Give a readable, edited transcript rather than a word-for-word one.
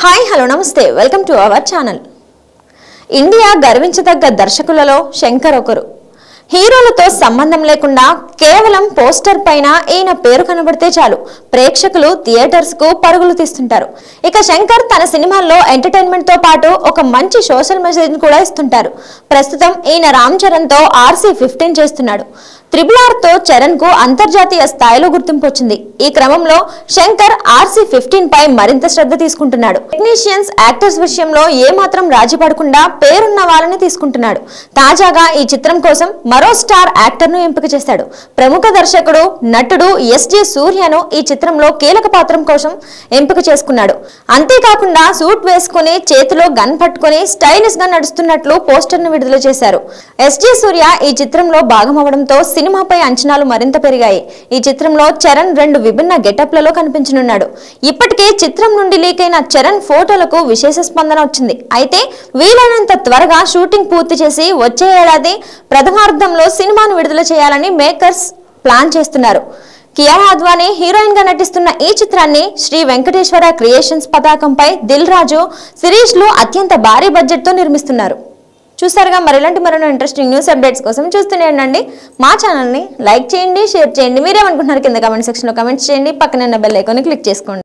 Hi hello నమస్తే welcome to our channel. India గర్వించదగ్గ దర్శకులలో శంకర్ ఒకరు. హీరోలతో సంబంధం లేకుండా కేవలం పోస్టర్ పైన ఈయన పేరు కనబడితే చాలు ప్రేక్షకులు థియేటర్స్ కు పరుగులు తీస్తుంటారు. ఇక శంకర్ తన సినిమాల్లో ఎంటర్టైన్మెంట్ తో పాటు ఒక మంచి సోషల్ మెసేజ్ కూడా ఇస్తుంటారు. ప్రస్తుతం ఈయన రామ్ చరణ్ తో RC-15 చేస్తున్నాడు. RRR తో చరణ్ కు అంతర్జాతీయ స్థాయిలో గుర్తింపు వచ్చింది. ఈ క్రమంలో శంకర్ RC-15 పై మరింత శ్రద్ధ తీసుకుంటున్నాడు. టెక్నీషియన్స్, యాక్టర్స్ విషయంలో ఏమాత్రం రాజీ పడకుండా పేరున్న వాళ్ళని తీసుకుంటున్నాడు. తాజాగా ఈ చిత్రం కోసం మరో స్టార్ యాక్టర్ ను ఎంపిక చేశాడు. ప్రముఖ దర్శకుడు, నటుడు SJ సూర్యను ఈ చిత్రంలో కీలక పాత్రం కోసం ఎంపిక చేసుకున్నాడు. అంతేకాకుండా సూట్ వేసుకుని చేతిలో గన్ పట్టుకుని స్టైలిష్ గా నడుస్తున్నట్లు పోస్టర్ ను విడుదల చేశారు. SJ సూర్య ఈ చిత్రంలో భాగమవడంతో సినిమాపై అంచనాలు మరింత పెరిగాయి. ఈ చిత్రంలో చరణ్ 2 విభిన్న గెటప్లలో కనిపించనున్నాడు. ఇప్పటికే చిత్రం నుండి లీక్ అయిన చరణ్ ఫోటోలకు విశేష స్పందన వచ్చింది. అయితే వీలైనంత త్వరగా షూటింగ్ పూర్తి చేసి వచ్చే ఏడాది ప్రథమార్థంలో సినిమాను విడుదల చేయాలని మేకర్స్ ప్లాన్ చేస్తున్నారు. కియారా అద్వానీ హీరోయిన్ గా నటిస్తున్న ఈ చిత్రాన్ని శ్రీ వెంకటేశ్వర క్రియేషన్స్ పతాకంపై దిల్ రాజు, శిరీష్ లు అత్యంత భారీ బడ్జెట్ తో నిర్మిస్తున్నారు. చూసారుగా, మరిలాంటి మరో ఇంట్రెస్టింగ్ న్యూస్ అప్డేట్స్ కోసం చూస్తూనే ఉండండి మా ఛానల్ని. లైక్ చేయండి, షేర్ చేయండి. మీరేమనుకుంటున్నారు కింద కామెంట్ సెక్షన్లో కామెంట్స్ చేయండి. పక్కన ఉన్న బెల్ ఐకాన్ని క్లిక్ చేసుకోండి.